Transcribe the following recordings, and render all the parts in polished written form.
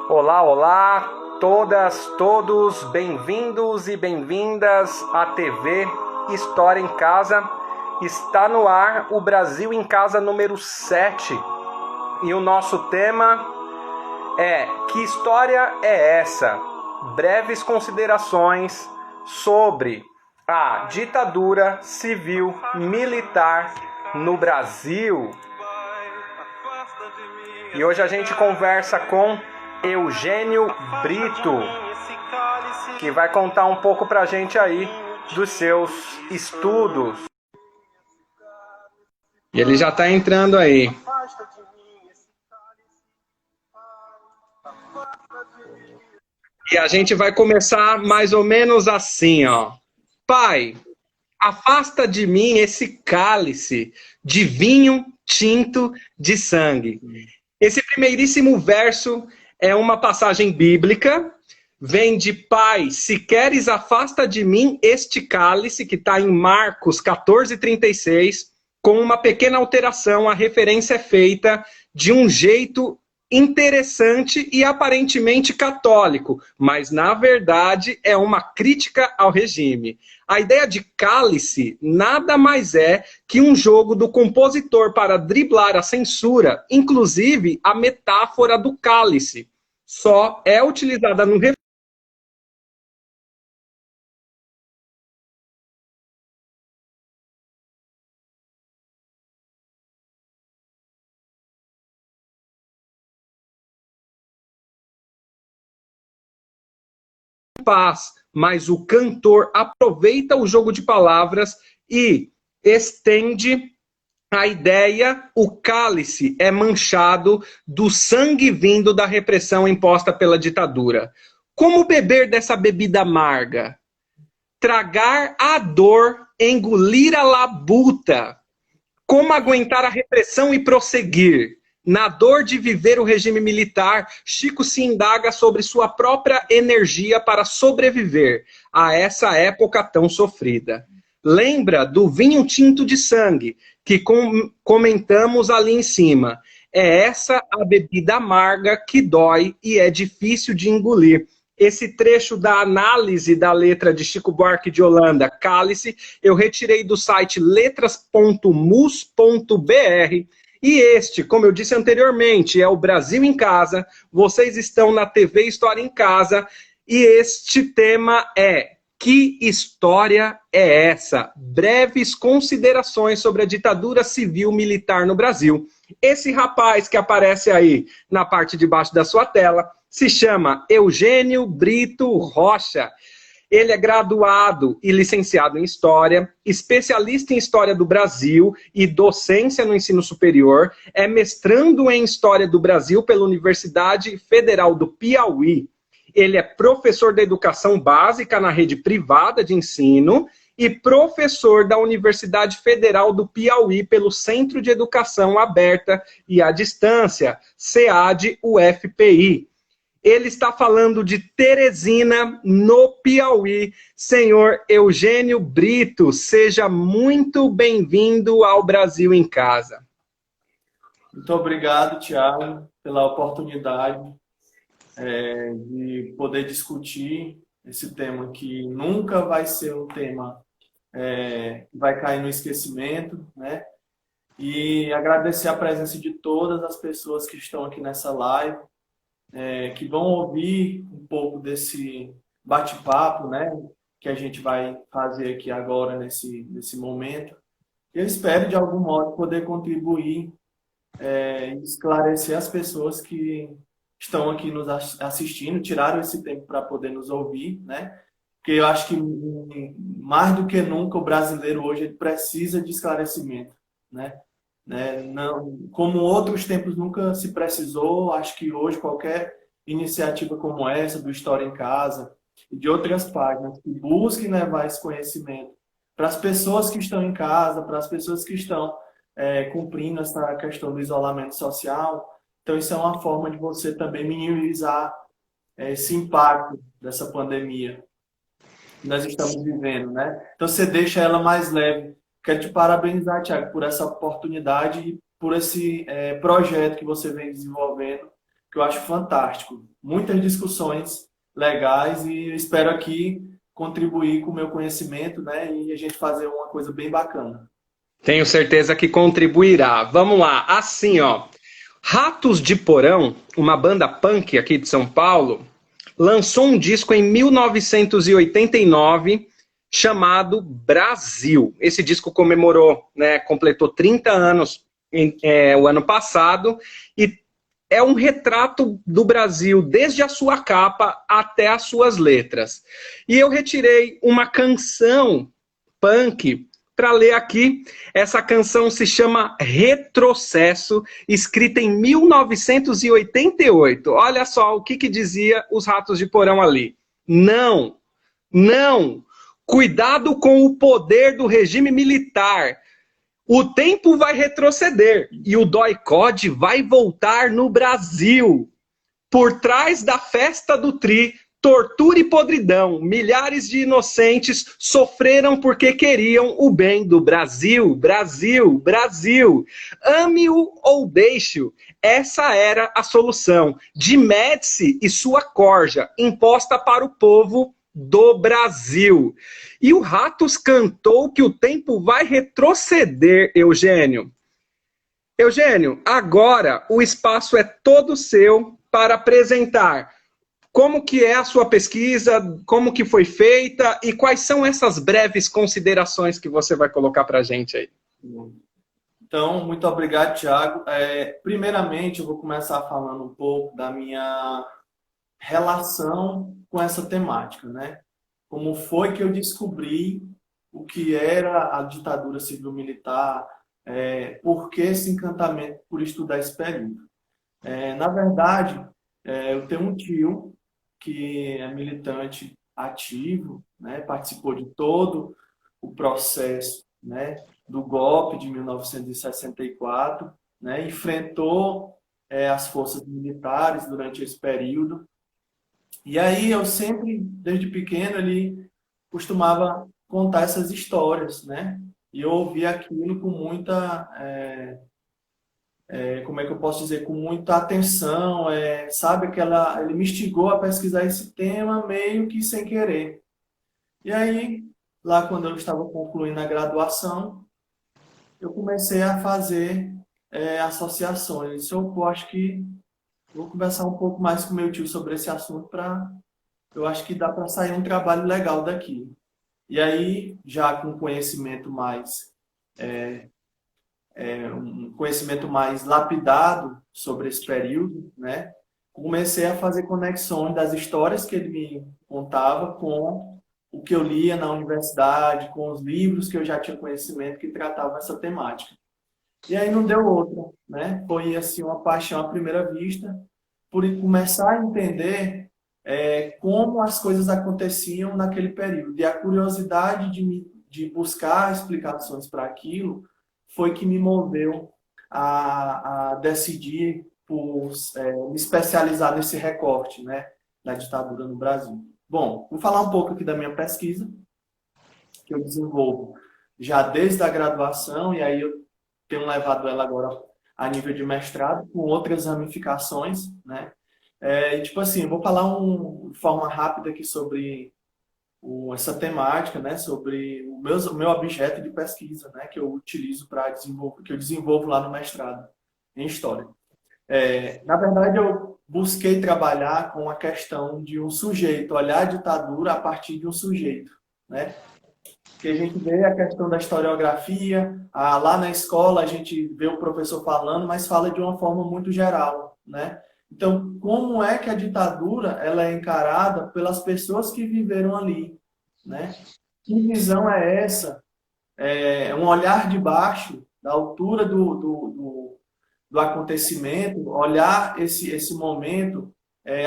Olá, olá, todas, todos, bem-vindos e bem-vindas à TV História em Casa. Está no ar o Brasil em Casa número 7 e o nosso tema é: que história é essa? Breves considerações sobre a ditadura civil-militar no Brasil. E hoje a gente conversa com Eugênio Brito, que vai contar um pouco pra gente aí dos seus estudos. E ele já tá entrando aí. E a gente vai começar mais ou menos assim, ó. Pai, afasta de mim esse cálice de vinho tinto de sangue. Esse primeiríssimo verso é uma passagem bíblica, vem de Pai, se queres afasta de mim este cálice, que está em Marcos 14:36, com uma pequena alteração, a referência é feita de um jeito interessante e aparentemente católico, mas na verdade é uma crítica ao regime. A ideia de cálice nada mais é que um jogo do compositor para driblar a censura, inclusive a metáfora do cálice. Só é utilizada no paz, mas o cantor aproveita o jogo de palavras e estende a ideia: o cálice é manchado do sangue vindo da repressão imposta pela ditadura. Como beber dessa bebida amarga? Tragar a dor, engolir a labuta. Como aguentar a repressão e prosseguir? Na dor de viver o regime militar, Chico se indaga sobre sua própria energia para sobreviver a essa época tão sofrida. Lembra do vinho tinto de sangue, que comentamos ali em cima. É essa a bebida amarga que dói e é difícil de engolir. Esse trecho da análise da letra de Chico Buarque de Holanda, Cálice, eu retirei do site letras.mus.br. E este, como eu disse anteriormente, é o Brasil em Casa. Vocês estão na TV História em Casa. E este tema é: que história é essa? Breves considerações sobre a ditadura civil-militar no Brasil. Esse rapaz que aparece aí na parte de baixo da sua tela se chama Eugênio Brito Rocha. Ele é graduado e licenciado em História, especialista em História do Brasil e docência no ensino superior, é mestrando em História do Brasil pela Universidade Federal do Piauí. Ele é professor da educação básica na rede privada de ensino e professor da Universidade Federal do Piauí pelo Centro de Educação Aberta e à Distância, CEAD-UFPI. Ele está falando de Teresina, no Piauí. Senhor Eugênio Brito, seja muito bem-vindo ao Brasil em Casa. Muito obrigado, Thiago, pela oportunidade de poder discutir esse tema que nunca vai ser um tema que vai cair no esquecimento, né? E agradecer a presença de todas as pessoas que estão aqui nessa live, que vão ouvir um pouco desse bate-papo, né, que a gente vai fazer aqui agora, nesse momento. Eu espero, de algum modo, poder contribuir e esclarecer as pessoas que estão aqui nos assistindo, tiraram esse tempo para poder nos ouvir, né? Porque eu acho que, mais do que nunca, o brasileiro hoje ele precisa de esclarecimento, né? Não, como outros tempos nunca se precisou, acho que hoje qualquer iniciativa como essa, do História em Casa, e de outras páginas, que busquem levar esse conhecimento para as pessoas que estão em casa, para as pessoas que estão cumprindo essa questão do isolamento social. Então, isso é uma forma de você também minimizar esse impacto dessa pandemia que nós estamos vivendo, né? Então, você deixa ela mais leve. Quero te parabenizar, Thiago, por essa oportunidade e por esse projeto que você vem desenvolvendo, que eu acho fantástico. Muitas discussões legais e espero aqui contribuir com o meu conhecimento, né? E a gente fazer uma coisa bem bacana. Tenho certeza que contribuirá. Vamos lá, assim, ó. Ratos de Porão, uma banda punk aqui de São Paulo, lançou um disco em 1989 chamado Brasil. Esse disco comemorou, né, completou 30 anos o ano passado e é um retrato do Brasil desde a sua capa até as suas letras. E eu retirei uma canção punk para ler aqui. Essa canção se chama Retrocesso, escrita em 1988. Olha só o que dizia os Ratos de Porão ali. Não, não, cuidado com o poder do regime militar. O tempo vai retroceder e o DOI-CODE vai voltar no Brasil. Por trás da festa do Tri, tortura e podridão, milhares de inocentes sofreram porque queriam o bem do Brasil, Brasil, Brasil. Ame-o ou deixe-o, essa era a solução de Médici e sua corja, imposta para o povo do Brasil. E o Ratos cantou que o tempo vai retroceder, Eugênio. Eugênio, agora o espaço é todo seu para apresentar como que é a sua pesquisa, como que foi feita e quais são essas breves considerações que você vai colocar para a gente aí. Então, muito obrigado, Thiago. Primeiramente, eu vou começar falando um pouco da minha relação com essa temática, né? Como foi que eu descobri o que era a ditadura civil-militar, por que esse encantamento por estudar esse período. Na verdade, eu tenho um tio que é militante ativo, né? Participou de todo o processo, né, do golpe de 1964, né? Enfrentou as forças militares durante esse período. E aí eu sempre, desde pequeno, ele costumava contar essas histórias, né? E eu ouvia aquilo com muita, como é que eu posso dizer, com muita atenção, sabe, ele me instigou a pesquisar esse tema meio que sem querer. E aí, lá quando eu estava concluindo a graduação, eu comecei a fazer associações. Eu acho que vou conversar um pouco mais com meu tio sobre esse assunto eu acho que dá para sair um trabalho legal daqui. E aí, já com conhecimento um conhecimento mais lapidado sobre esse período, né? Comecei a fazer conexões das histórias que ele me contava com o que eu lia na universidade, com os livros que eu já tinha conhecimento que tratavam essa temática. E aí não deu outra, né? Foi assim uma paixão à primeira vista, por começar a entender como as coisas aconteciam naquele período. E a curiosidade de buscar explicações para aquilo foi que me moveu a decidir por me especializar nesse recorte, né, da ditadura no Brasil. Bom, vou falar um pouco aqui da minha pesquisa, que eu desenvolvo já desde a graduação, e aí eu tenho levado ela agora a nível de mestrado, com outras ramificações, né? E tipo assim, vou falar de forma rápida aqui sobre essa temática, né? Sobre o meu objeto de pesquisa, né? Que eu utilizo para desenvolver, que eu desenvolvo lá no mestrado em História. Na verdade, eu busquei trabalhar com a questão de um sujeito, olhar a ditadura a partir de um sujeito, né? Que a gente vê a questão da historiografia, lá na escola a gente vê o professor falando, mas fala de uma forma muito geral, né? Então, como é que a ditadura ela é encarada pelas pessoas que viveram ali, né? Que visão é essa? É um olhar de baixo, da altura do acontecimento, olhar esse momento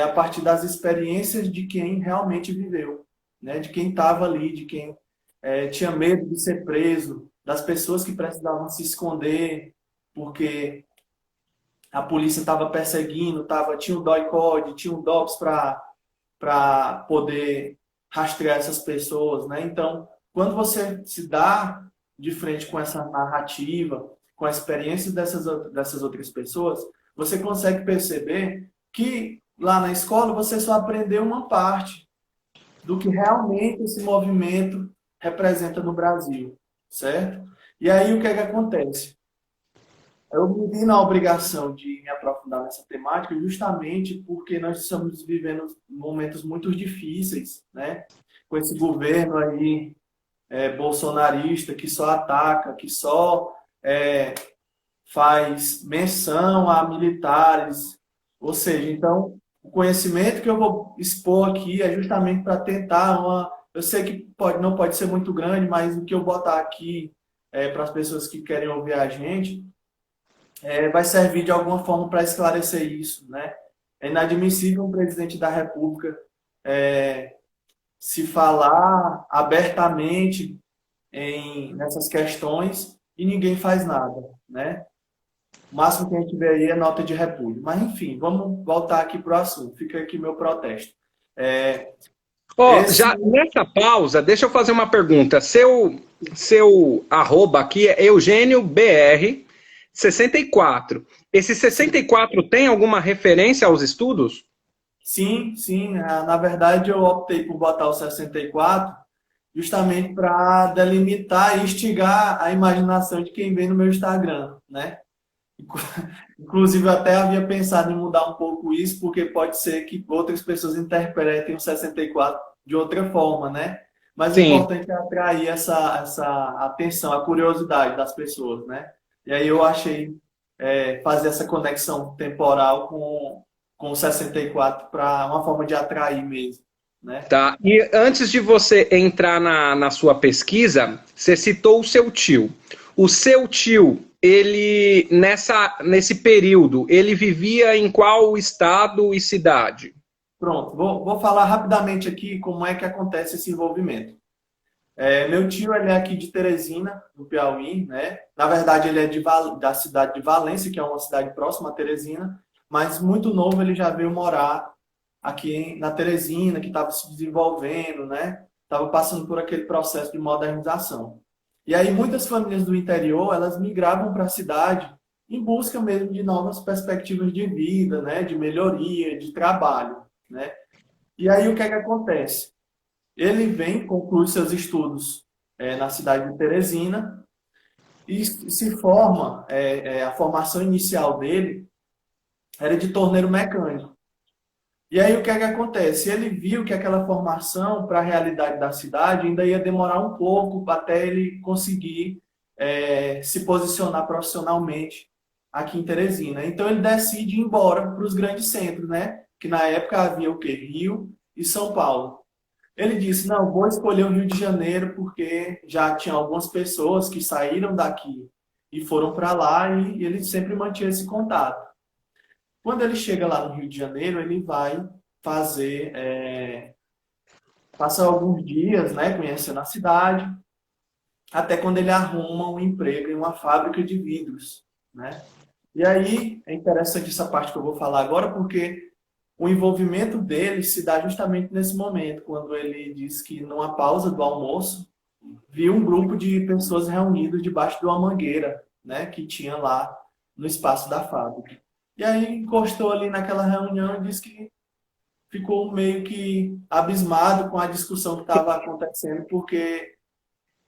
a partir das experiências de quem realmente viveu, né? De quem estava ali, de quem tinha medo de ser preso, das pessoas que precisavam se esconder, porque a polícia estava perseguindo, tinha o DOI-CODE, tinha o DOPS para poder rastrear essas pessoas, né? Então, quando você se dá de frente com essa narrativa, com a experiência dessas outras pessoas, você consegue perceber que lá na escola você só aprendeu uma parte do que realmente esse movimento representa no Brasil, certo? E aí o que é que acontece? Eu me vi na obrigação de me aprofundar nessa temática justamente porque nós estamos vivendo momentos muito difíceis, né? Com esse governo aí bolsonarista que só ataca, que só é, faz menção a militares. Ou seja, então, o conhecimento que eu vou expor aqui é justamente para tentar uma. Eu sei que não pode ser muito grande, mas o que eu botar aqui para as pessoas que querem ouvir a gente vai servir de alguma forma para esclarecer isso, né? É inadmissível um presidente da República se falar abertamente nessas questões e ninguém faz nada, né? O máximo que a gente vê aí é nota de repúdio. Mas, enfim, vamos voltar aqui para o assunto. Fica aqui meu protesto. Já nessa pausa, deixa eu fazer uma pergunta. Seu arroba aqui é EugênioBR64. Esse 64 tem alguma referência aos estudos? Sim, sim. Na verdade, eu optei por botar o 64 justamente para delimitar e instigar a imaginação de quem vê no meu Instagram, né? Inclusive, eu até havia pensado em mudar um pouco isso, porque pode ser que outras pessoas interpretem o 64 de outra forma, né? Mas o Sim. importante é atrair essa atenção, a curiosidade das pessoas, né? E aí eu achei fazer essa conexão temporal com o 64 para uma forma de atrair mesmo, né? Tá. E antes de você entrar na sua pesquisa, você citou o seu tio. O seu tio, ele, nesse período, ele vivia em qual estado e cidade? Pronto, vou falar rapidamente aqui como é que acontece esse envolvimento. Meu tio ele é aqui de Teresina, no Piauí, né? Na verdade, ele é da cidade de Valência, que é uma cidade próxima a Teresina, mas muito novo ele já veio morar aqui na Teresina, que estava se desenvolvendo, né? Estava passando por aquele processo de modernização. E aí muitas famílias do interior, elas migravam para a cidade em busca mesmo de novas perspectivas de vida, né? De melhoria, de trabalho, né? E aí o que é que acontece? Ele vem, conclui seus estudos na cidade de Teresina e se forma, a formação inicial dele era de torneiro mecânico. E aí o que é que acontece? Ele viu que aquela formação para a realidade da cidade ainda ia demorar um pouco até ele conseguir se posicionar profissionalmente aqui em Teresina. Então ele decide ir embora para os grandes centros, né? Que na época havia o quê? Rio e São Paulo. Ele disse, não, vou escolher o Rio de Janeiro porque já tinha algumas pessoas que saíram daqui e foram para lá e ele sempre mantinha esse contato. Quando ele chega lá no Rio de Janeiro, ele vai fazer, passa alguns dias, né, conhecendo a cidade, até quando ele arruma um emprego em uma fábrica de vidros, né? E aí é interessante essa parte que eu vou falar agora, porque o envolvimento dele se dá justamente nesse momento, quando ele diz que numa pausa do almoço, viu um grupo de pessoas reunidas debaixo de uma mangueira, né, que tinha lá no espaço da fábrica. E aí encostou ali naquela reunião e disse que ficou meio que abismado com a discussão que estava acontecendo, porque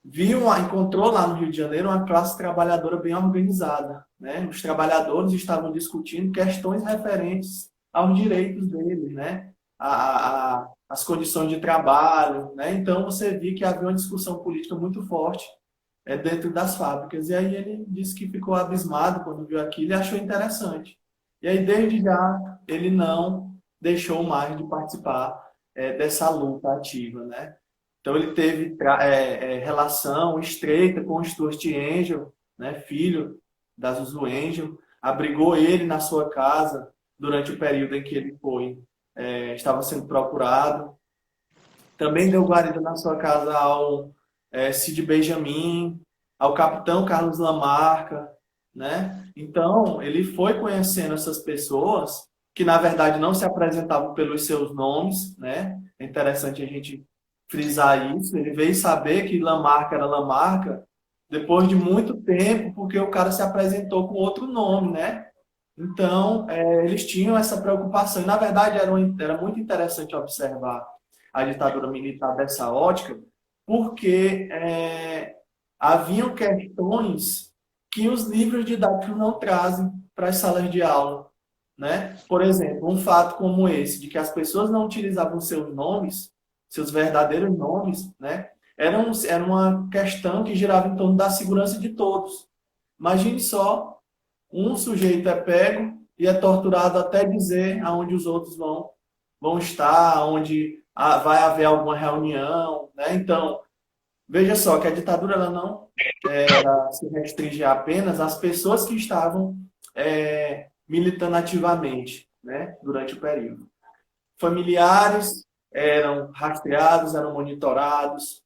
encontrou lá no Rio de Janeiro uma classe trabalhadora bem organizada, né? Os trabalhadores estavam discutindo questões referentes aos direitos deles, né? As condições de trabalho, né? Então você viu que havia uma discussão política muito forte dentro das fábricas. E aí ele disse que ficou abismado quando viu aquilo e achou interessante. E aí desde já ele não deixou mais de participar dessa luta ativa, né? Então ele teve relação estreita com o Stuart Angel, né, filho da Zuzu Angel, abrigou ele na sua casa durante o período em que ele estava sendo procurado. Também deu guarida na sua casa ao Cid Benjamin, ao capitão Carlos Lamarca, né? Então ele foi conhecendo essas pessoas que na verdade não se apresentavam pelos seus nomes, né? É interessante a gente frisar isso. Ele veio saber que Lamarca era Lamarca depois de muito tempo, porque o cara se apresentou com outro nome, né? Então, eles tinham essa preocupação. E, na verdade, era muito interessante observar a ditadura militar dessa ótica, porque haviam questões que os livros didáticos não trazem para as salas de aula, né? Por exemplo, um fato como esse, de que as pessoas não utilizavam seus nomes, seus verdadeiros nomes, né? Era uma questão que girava em torno da segurança de todos. Imagine só, um sujeito é pego e é torturado até dizer aonde os outros vão estar, onde vai haver alguma reunião, né? Então, veja só que a ditadura ela não se restringe apenas às pessoas que estavam militando ativamente, né, durante o período. Familiares eram rastreados, eram monitorados,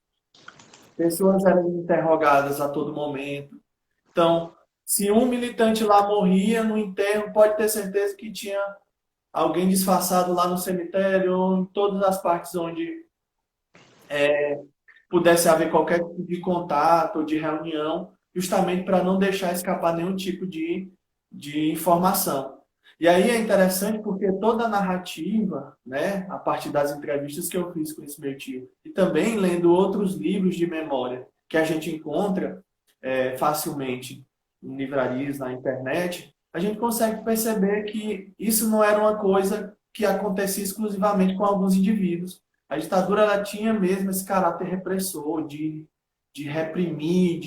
pessoas eram interrogadas a todo momento. Então, se um militante lá morria no enterro, pode ter certeza que tinha alguém disfarçado lá no cemitério, ou em todas as partes onde pudesse haver qualquer tipo de contato ou de reunião, justamente para não deixar escapar nenhum tipo de informação. E aí é interessante porque toda a narrativa, né, a partir das entrevistas que eu fiz com esse meu tio, e também lendo outros livros de memória que a gente encontra facilmente em livrarias, na internet, a gente consegue perceber que isso não era uma coisa que acontecia exclusivamente com alguns indivíduos. A ditadura ela tinha mesmo esse caráter repressor, de reprimir,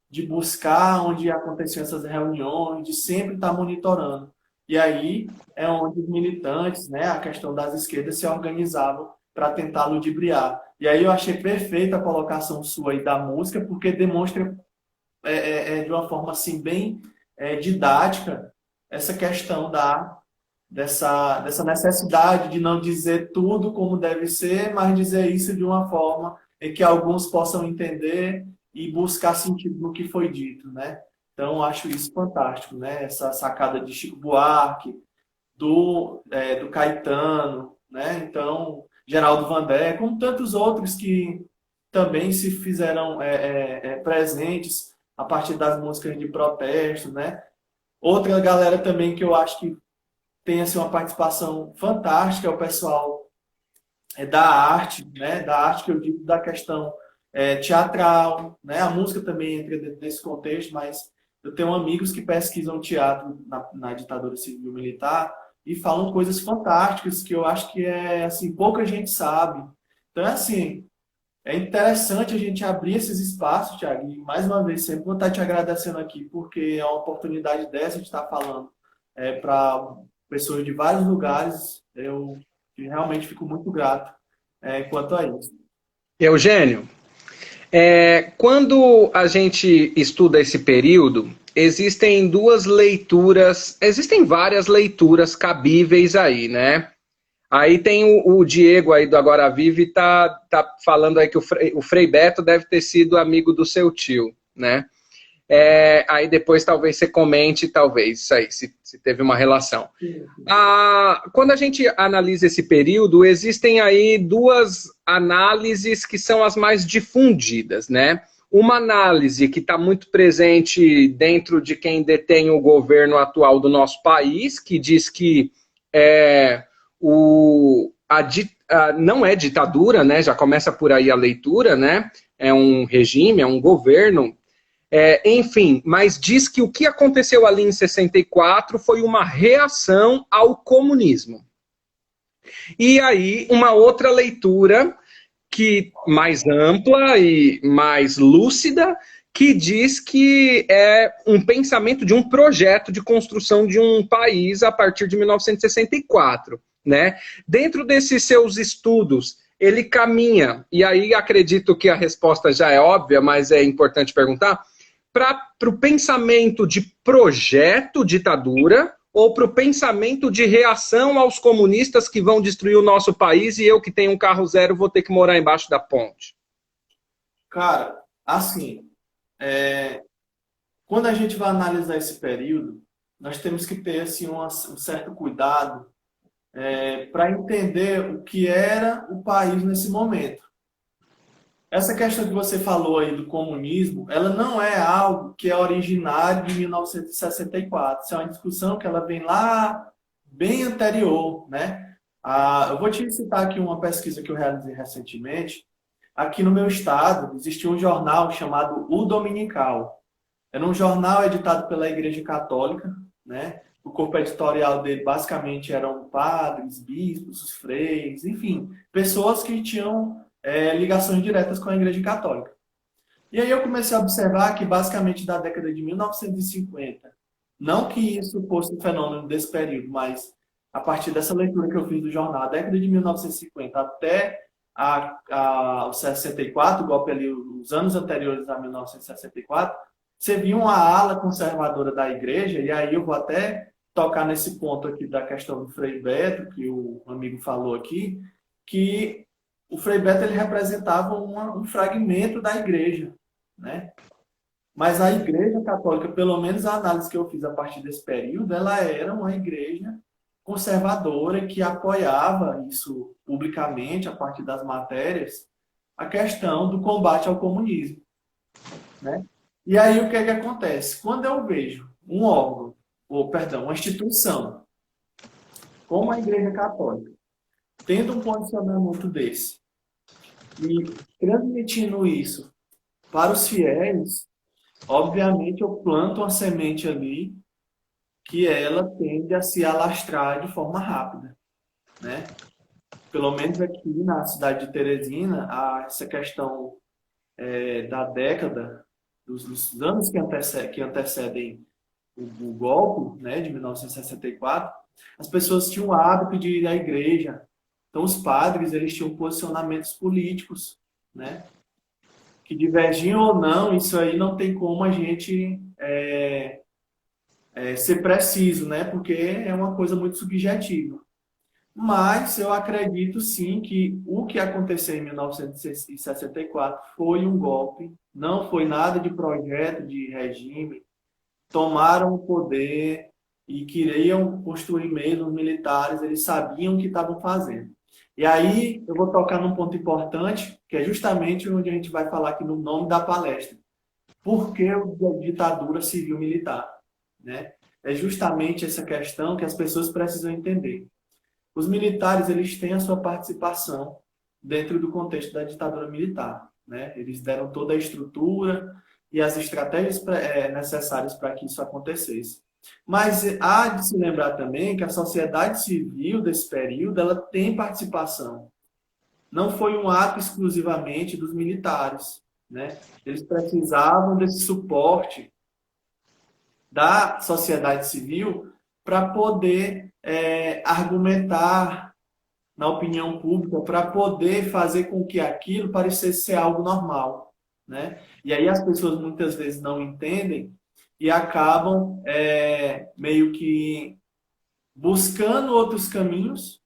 de buscar onde aconteciam essas reuniões, de sempre estar monitorando. E aí é onde os militantes, né, a questão das esquerdas, se organizavam para tentar ludibriar. E aí eu achei perfeita a colocação sua aí da música, porque demonstra de uma forma assim bem didática essa questão dessa necessidade de não dizer tudo como deve ser, mas dizer isso de uma forma em que alguns possam entender e buscar sentido no que foi dito, né? Então, eu acho isso fantástico, né? Essa sacada de Chico Buarque, do Caetano, né? Então, Geraldo Vandré, como tantos outros que também se fizeram presentes a partir das músicas de protesto, né? Outra galera também que eu acho que tem assim, uma participação fantástica, é o pessoal da arte, né? Da arte que eu digo da questão teatral, né? A música também entra dentro desse contexto, mas eu tenho amigos que pesquisam teatro na ditadura civil-militar e falam coisas fantásticas que eu acho que assim, pouca gente sabe. Então, é assim, é interessante a gente abrir esses espaços, Thiago, e mais uma vez, sempre vou estar te agradecendo aqui, porque é uma oportunidade dessa de estar falando para pessoas de vários lugares. Eu realmente fico muito grato quanto a isso. Eugênio, quando a gente estuda esse período, existem duas leituras, existem várias leituras cabíveis aí, né? Aí tem o Diego aí do Agora Vive tá falando aí que o Frei Beto deve ter sido amigo do seu tio, né? Aí depois talvez você comente, talvez, isso aí, se teve uma relação. Quando a gente analisa esse período, existem aí duas análises que são as mais difundidas, né? Uma análise que está muito presente dentro de quem detém o governo atual do nosso país, que diz que não é ditadura, né? Já começa por aí a leitura, né? É um regime, é um governo. Enfim, mas diz que o que aconteceu ali em 64 foi uma reação ao comunismo. E aí, uma outra leitura que mais ampla e mais lúcida, que diz que é um pensamento de um projeto de construção de um país a partir de 1964, né? Dentro desses seus estudos, ele caminha, e aí acredito que a resposta já é óbvia, mas é importante perguntar, para o pensamento de projeto ditadura ou para o pensamento de reação aos comunistas que vão destruir o nosso país e eu que tenho um carro zero vou ter que morar embaixo da ponte? Cara, assim, quando a gente vai analisar esse período, nós temos que ter assim, um certo cuidado para entender o que era o país nesse momento. essa questão que você falou aí do comunismo, ela não é algo que é originário de 1964. Isso é uma discussão que ela vem lá bem anterior, né? Eu vou te citar aqui uma pesquisa que eu realizei recentemente. Aqui no meu estado, existia um jornal chamado O Dominical. Era um jornal editado pela Igreja Católica, né? O corpo editorial dele basicamente eram padres, bispos, os freios, enfim, pessoas que tinham ligações diretas com a Igreja Católica. E aí eu comecei a observar que basicamente da década de 1950, não que isso fosse um fenômeno desse período, mas a partir dessa leitura que eu fiz do jornal, a década de 1950 até o 64, o golpe ali, os anos anteriores a 1964, você viu uma ala conservadora da igreja, e aí eu vou até tocar nesse ponto aqui da questão do Frei Beto, que o amigo falou aqui, que o Frei Beto ele representava um fragmento da igreja, né? Mas a igreja católica, pelo menos a análise que eu fiz a partir desse período, ela era uma igreja conservadora que apoiava isso publicamente, a partir das matérias, a questão do combate ao comunismo, né? E aí o que é que acontece? Quando eu vejo um órgão, ou perdão, uma instituição, como a Igreja Católica, tendo um posicionamento desse e transmitindo isso para os fiéis, obviamente eu planto uma semente ali que ela tende a se alastrar de forma rápida, né? Pelo menos aqui na cidade de Teresina, essa questão da década, dos anos que antecedem o golpe, né, de 1964, as pessoas tinham o hábito de ir à igreja. Então, os padres, eles tinham posicionamentos políticos, né, que divergiam ou não, isso aí não tem como a gente ser preciso, né, porque é uma coisa muito subjetiva. Mas eu acredito sim que o que aconteceu em 1964 foi um golpe, não foi nada de projeto de regime. Tomaram o poder e queriam construir mesmo os militares, eles sabiam o que estavam fazendo. E aí eu vou tocar num ponto importante, que é justamente onde a gente vai falar aqui no nome da palestra. Por que a ditadura civil-militar? Né? É justamente essa questão que as pessoas precisam entender. Os militares, eles têm a sua participação dentro do contexto da ditadura militar, né? Eles deram toda a estrutura e as estratégias necessárias para que isso acontecesse. Mas há de se lembrar também que a sociedade civil desse período, ela tem participação. Não foi um ato exclusivamente dos militares, né? Eles precisavam desse suporte da sociedade civil para poder argumentar na opinião pública, para poder fazer com que aquilo parecesse ser algo normal, né? E aí as pessoas muitas vezes não entendem e acabam meio que buscando outros caminhos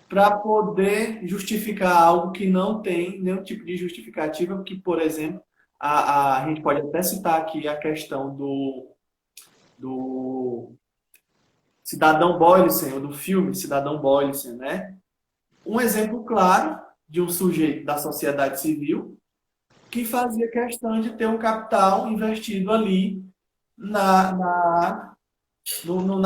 para poder justificar algo que não tem nenhum tipo de justificativa, porque, por exemplo, a gente pode até citar aqui a questão do Cidadão Boysen, ou do filme Cidadão Boysen, né? Um exemplo claro de um sujeito da sociedade civil que fazia questão de ter um capital investido ali na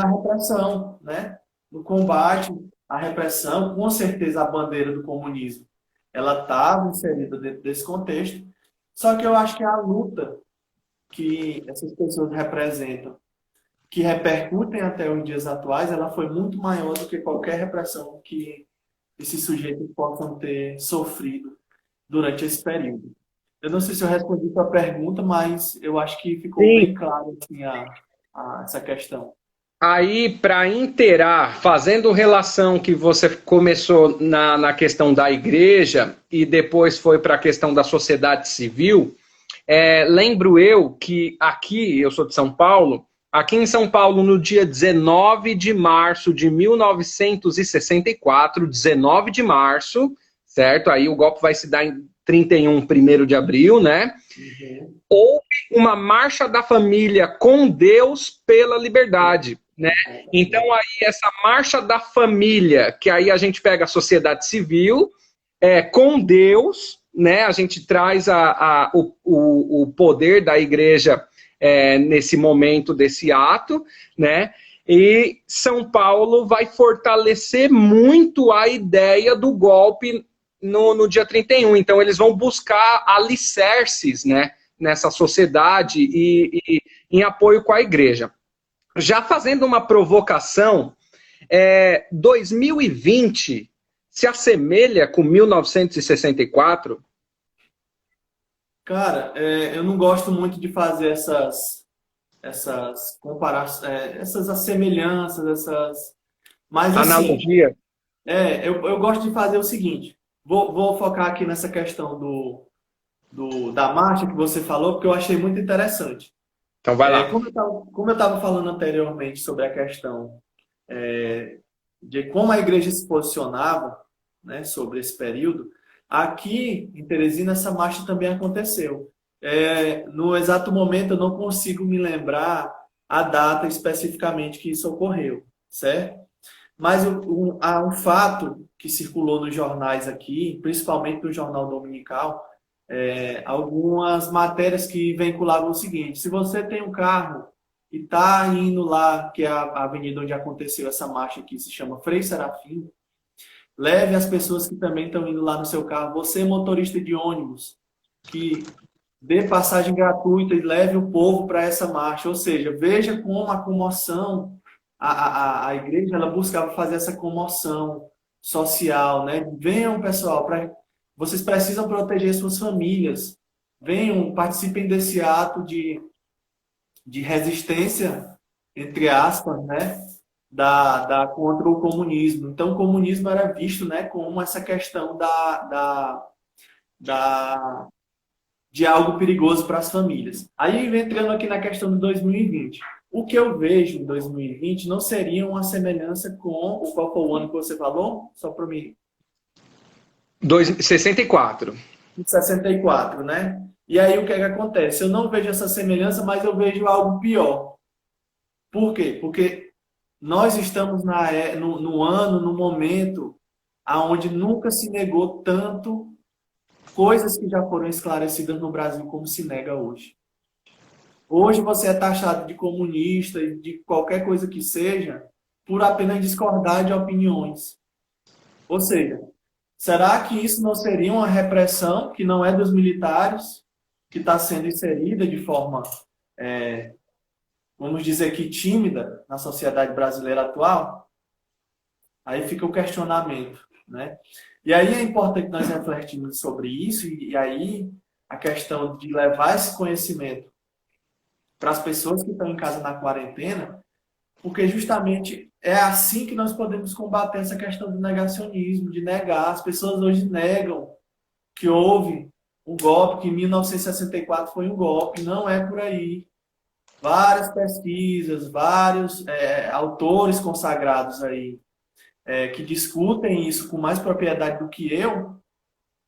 repressão, né? No combate à repressão. Com certeza a bandeira do comunismo ela estava inserida dentro desse contexto, só que eu acho que a luta que essas pessoas representam, que repercutem até os dias atuais, ela foi muito maior do que qualquer repressão que esses sujeitos possam ter sofrido durante esse período. Eu não sei se eu respondi a sua pergunta, mas eu acho que ficou bem claro assim, essa questão. Aí, para inteirar, fazendo relação que você começou na questão da igreja e depois foi para a questão da sociedade civil, lembro eu que aqui, eu sou de São Paulo, aqui em São Paulo, no dia 19 de março de 1964, 19 de março, certo? Aí o golpe vai se dar em 31, 1º de abril, né? Uhum. Houve uma marcha da família com Deus pela liberdade, né? Então aí essa marcha da família, que aí a gente pega a sociedade civil, com Deus, né? A gente traz o poder da igreja nesse momento desse ato, né? E São Paulo vai fortalecer muito a ideia do golpe no dia 31. Então, eles vão buscar alicerces, né, nessa sociedade e em apoio com a igreja. Já fazendo uma provocação, 2020 se assemelha com 1964? Cara, eu não gosto muito de fazer essas comparações, essas semelhanças, mas assim, Analogia. eu gosto de fazer o seguinte, vou focar aqui nessa questão da marcha que você falou, porque eu achei muito interessante. Então vai lá. Como eu estava falando anteriormente sobre a questão de como a igreja se posicionava, né, sobre esse período, aqui em Teresina essa marcha também aconteceu. No exato momento eu não consigo me lembrar a data especificamente que isso ocorreu, certo? Mas há um fato que circulou nos jornais aqui, principalmente no Jornal Dominical, algumas matérias que vinculavam o seguinte: se você tem um carro e está indo lá, que é a avenida onde aconteceu essa marcha aqui, se chama Frei Serafim, leve as pessoas que também estão indo lá no seu carro. Você, motorista de ônibus, que dê passagem gratuita e leve o povo para essa marcha. Ou seja, veja como a comoção, a igreja, ela buscava fazer essa comoção social, né? Venham, pessoal, vocês precisam proteger suas famílias. Venham, participem desse ato de resistência, entre aspas, né? Contra o comunismo. Então, o comunismo era visto, né, como essa questão de algo perigoso para as famílias. Aí, entrando aqui na questão de 2020. O que eu vejo em 2020 não seria uma semelhança com... Qual foi o ano que você falou? Só para mim... 64. 64, né? E aí, o que é que acontece? Eu não vejo essa semelhança, mas eu vejo algo pior. Por quê? Porque nós estamos no ano, no momento, onde nunca se negou tanto coisas que já foram esclarecidas no Brasil como se nega hoje. Hoje você é taxado de comunista e de qualquer coisa que seja por apenas discordar de opiniões. Ou seja, será que isso não seria uma repressão que não é dos militares, que está sendo inserida de forma, vamos dizer que tímida na sociedade brasileira atual? Aí fica o questionamento, né? E aí é importante nós refletirmos sobre isso, e aí a questão de levar esse conhecimento para as pessoas que estão em casa na quarentena, porque justamente é assim que nós podemos combater essa questão do negacionismo, de negar. As pessoas hoje negam que houve um golpe, que em 1964 foi um golpe. Não é por aí. Várias pesquisas, vários autores consagrados aí, que discutem isso com mais propriedade do que eu,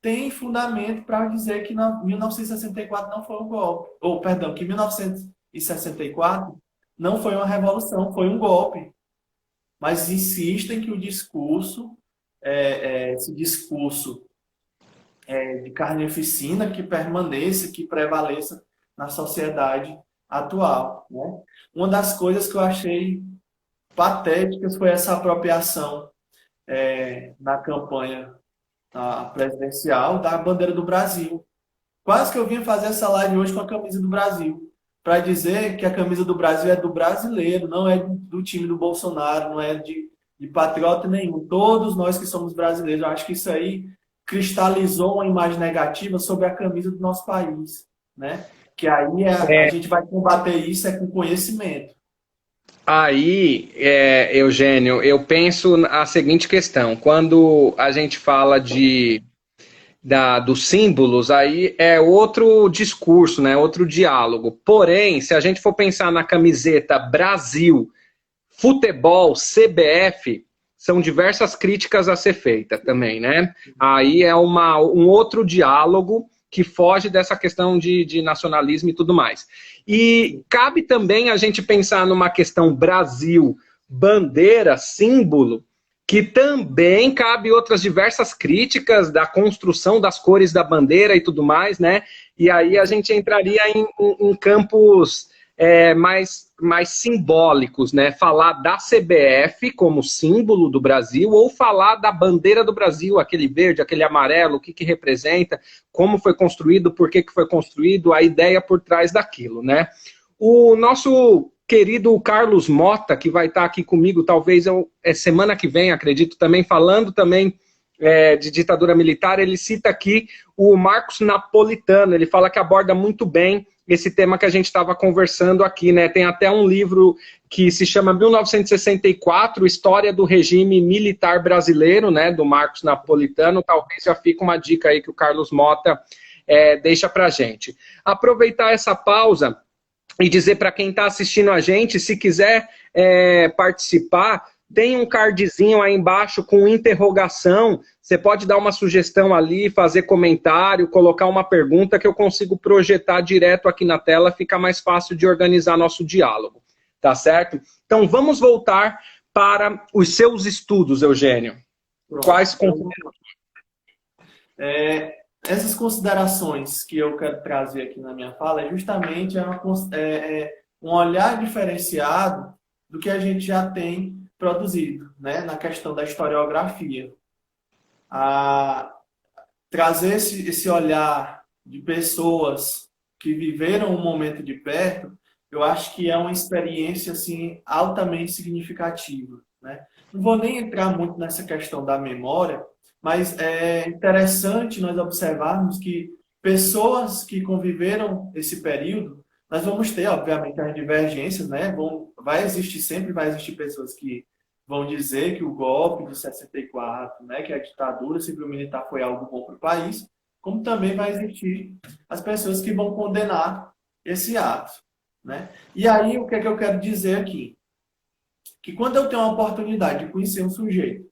têm fundamento para dizer que 1964 não foi um golpe. Ou, perdão, que 1964 não foi uma revolução, foi um golpe. Mas insistem que o discurso, esse discurso de carnificina, que permaneça, que prevaleça na sociedade atual, né? Uma das coisas que eu achei patéticas foi essa apropriação na campanha presidencial da bandeira do Brasil. Quase que eu vim fazer essa live hoje com a camisa do Brasil, para dizer que a camisa do Brasil é do brasileiro, não é do time do Bolsonaro, não é de patriota nenhum. Todos nós que somos brasileiros, eu acho que isso aí cristalizou uma imagem negativa sobre a camisa do nosso país, né? Que aí a gente vai combater isso com conhecimento. Aí, Eugênio, eu penso a seguinte questão. Quando a gente fala dos símbolos, aí é outro discurso, né? Outro diálogo. Porém, se a gente for pensar na camiseta Brasil, futebol, CBF, são diversas críticas a ser feitas também, né? Aí é um outro diálogo que foge dessa questão de nacionalismo e tudo mais. E cabe também a gente pensar numa questão Brasil, bandeira, símbolo, que também cabe outras diversas críticas da construção das cores da bandeira e tudo mais, né? E aí a gente entraria em campos mais simbólicos, né? Falar da CBF como símbolo do Brasil ou falar da bandeira do Brasil, aquele verde, aquele amarelo, o que representa, como foi construído, por que foi construído, a ideia por trás daquilo, né? O nosso querido Carlos Mota, que vai estar aqui comigo, talvez semana que vem, acredito, também falando também de ditadura militar, ele cita aqui o Marcos Napolitano, ele fala que aborda muito bem esse tema que a gente estava conversando aqui, né? Tem até um livro que se chama 1964, História do Regime Militar Brasileiro, né? Do Marcos Napolitano, talvez já fique uma dica aí que o Carlos Mota deixa pra gente. Aproveitar essa pausa e dizer para quem está assistindo a gente, se quiser participar, tem um cardzinho aí embaixo com interrogação, você pode dar uma sugestão ali, fazer comentário, colocar uma pergunta que eu consigo projetar direto aqui na tela, fica mais fácil de organizar nosso diálogo, tá certo? Então vamos voltar para os seus estudos, Eugênio. Pronto. Quais essas considerações que eu quero trazer aqui na minha fala é justamente um olhar diferenciado do que a gente já tem produzido, né, na questão da historiografia. Trazer esse olhar de pessoas que viveram um momento de perto, eu acho que é uma experiência assim, altamente significativa, né? Não vou nem entrar muito nessa questão da memória, mas é interessante nós observarmos que pessoas que conviveram esse período, nós vamos ter, obviamente, as divergências, né? Vai existir pessoas que vão dizer que o golpe de 64, né, que a ditadura civil-militar foi algo bom para o país, como também vai existir as pessoas que vão condenar esse ato, né? E aí, o que é que eu quero dizer aqui? Que quando eu tenho a oportunidade de conhecer um sujeito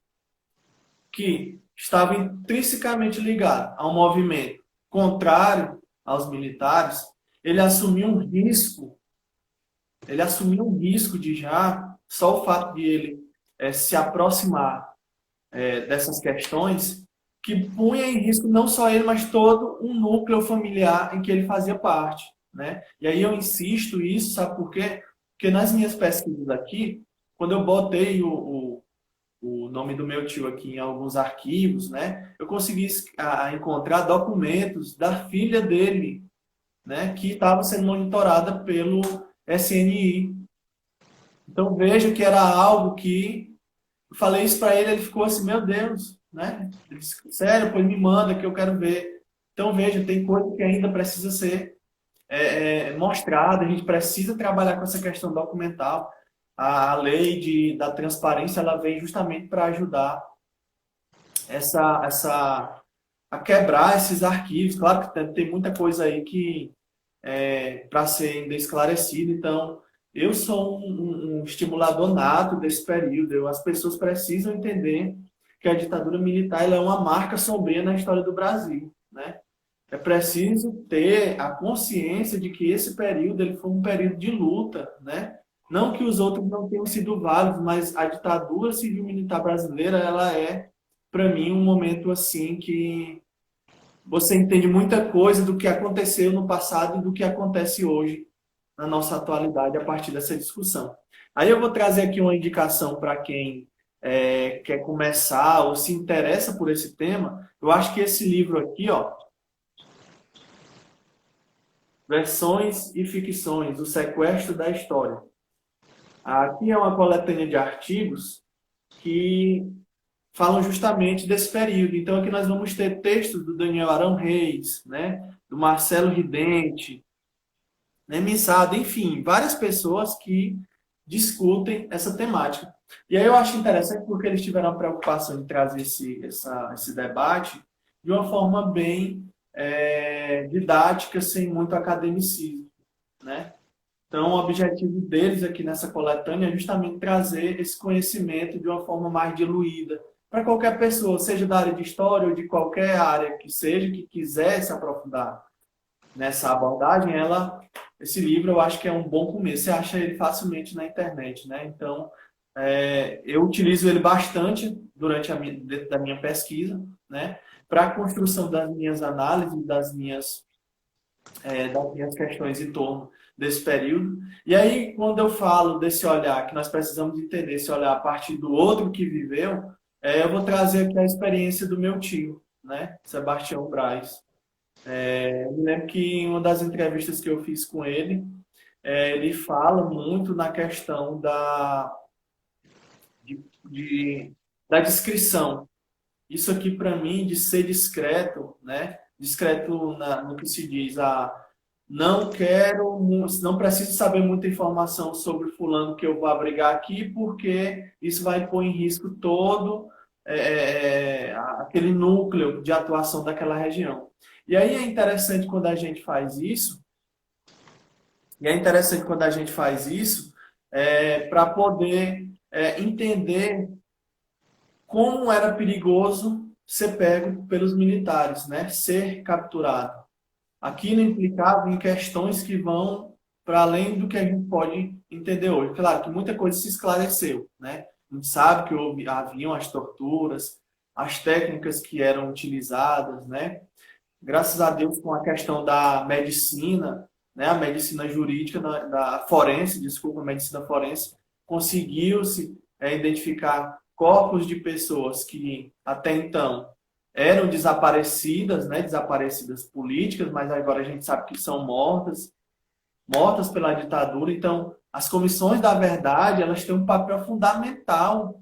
que estava intrinsecamente ligado a um movimento contrário aos militares, ele assumiu um risco de já, só o fato de ele se aproximar dessas questões, que punha em risco não só ele, mas todo um núcleo familiar em que ele fazia parte, né? E aí eu insisto isso, sabe por quê? Porque nas minhas pesquisas aqui, quando eu botei o nome do meu tio aqui em alguns arquivos, né, eu consegui encontrar documentos da filha dele, né, que estava sendo monitorada pelo SNI. Então veja que era algo que eu falei isso para ele, ele ficou assim, meu Deus, né? Ele disse, sério, pois me manda que eu quero ver. Então veja, tem coisa que ainda precisa ser mostrada, a gente precisa trabalhar com essa questão documental. A lei da transparência, ela vem justamente para ajudar a quebrar esses arquivos. Claro que tem muita coisa aí que para ser ainda esclarecida. Então, eu sou um estimulador nato desse período. As pessoas precisam entender que a ditadura militar ela é uma marca sombria na história do Brasil, né? É preciso ter a consciência de que esse período ele foi um período de luta, né? Não que os outros não tenham sido válidos, mas a ditadura civil-militar brasileira, ela é, para mim, um momento assim que você entende muita coisa do que aconteceu no passado e do que acontece hoje na nossa atualidade a partir dessa discussão. Aí eu vou trazer aqui uma indicação para quem quer começar ou se interessa por esse tema. Eu acho que esse livro aqui, ó, Versões e Ficções, o Sequestro da História. Aqui é uma coletânea de artigos que falam justamente desse período. Então, aqui nós vamos ter textos do Daniel Arão Reis, né, do Marcelo Ridente, né, Missado, enfim, várias pessoas que discutem essa temática. E aí eu acho interessante porque eles tiveram a preocupação de trazer esse debate de uma forma bem didática, sem muito academicismo, né? Então, o objetivo deles aqui nessa coletânea é justamente trazer esse conhecimento de uma forma mais diluída para qualquer pessoa, seja da área de história ou de qualquer área que seja, que quiser se aprofundar nessa abordagem, esse livro eu acho que é um bom começo. Você acha ele facilmente na internet, né? Então, eu utilizo ele bastante dentro da minha pesquisa, né, para a construção das minhas análises, das minhas questões em torno desse período. E aí, quando eu falo desse olhar, que nós precisamos entender esse olhar a partir do outro que viveu, eu vou trazer aqui a experiência do meu tio, né, Sebastião Braz. Eu me lembro que em uma das entrevistas que eu fiz com ele, ele fala muito na questão da descrição. Isso aqui, para mim, de ser discreto, né? Discreto no que se diz, não quero, não preciso saber muita informação sobre fulano que eu vou abrigar aqui, porque isso vai pôr em risco todo aquele núcleo de atuação daquela região. E aí é interessante quando a gente faz isso, para poder entender como era perigoso ser pego pelos militares, né? Ser capturado. Aquilo implicava em questões que vão para além do que a gente pode entender hoje. Claro que muita coisa se esclareceu, né? A gente sabe que haviam as torturas, as técnicas que eram utilizadas, né? Graças a Deus, com a questão da medicina, né? A medicina jurídica, da forense, desculpa, a medicina forense, conseguiu-se identificar corpos de pessoas que até então eram desaparecidas, né? Desaparecidas políticas, mas agora a gente sabe que são mortas pela ditadura. Então, as comissões da verdade, elas têm um papel fundamental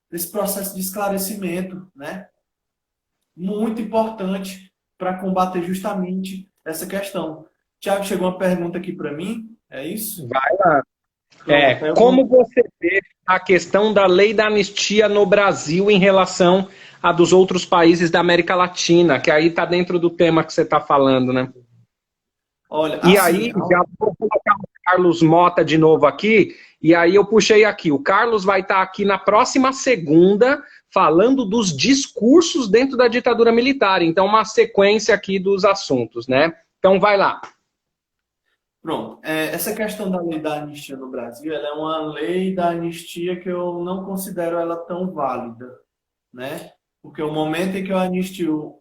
nesse processo de esclarecimento, né? Muito importante para combater justamente essa questão. Tiago, chegou uma pergunta aqui para mim, é isso? Vai lá. Como você vê a questão da lei da anistia no Brasil em relação a dos outros países da América Latina, que aí está dentro do tema que você está falando, né? Olha, e assim, aí, já vou colocar o Carlos Mota de novo aqui, e aí eu puxei aqui. O Carlos vai estar aqui na próxima segunda, falando dos discursos dentro da ditadura militar. Então, uma sequência aqui dos assuntos, né? Então, vai lá. Pronto. Essa questão da lei da anistia no Brasil, ela é uma lei da anistia que eu não considero ela tão válida, né? Porque o momento em que eu anistio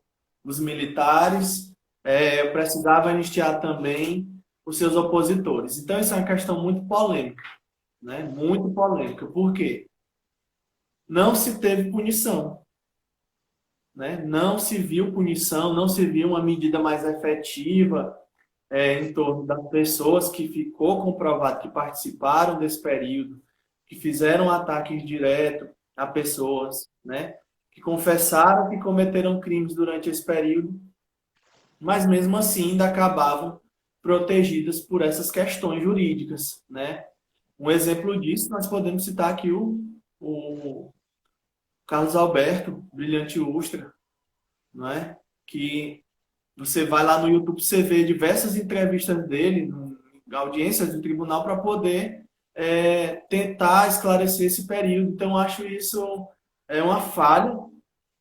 os militares, eu precisava anistiar também os seus opositores. Então, isso é uma questão muito polêmica, né? Muito polêmica. Por quê? Não se teve punição, né? Não se viu punição, não se viu uma medida mais efetiva em torno das pessoas que ficou comprovado que participaram desse período, que fizeram ataques diretos a pessoas, né? Que confessaram que cometeram crimes durante esse período, mas mesmo assim ainda acabavam protegidas por essas questões jurídicas, né? Um exemplo disso, nós podemos citar aqui o Carlos Alberto, Brilhante Ustra, não é? Que você vai lá no YouTube, você vê diversas entrevistas dele, audiências do tribunal, para poder tentar esclarecer esse período. Então, acho isso uma falha,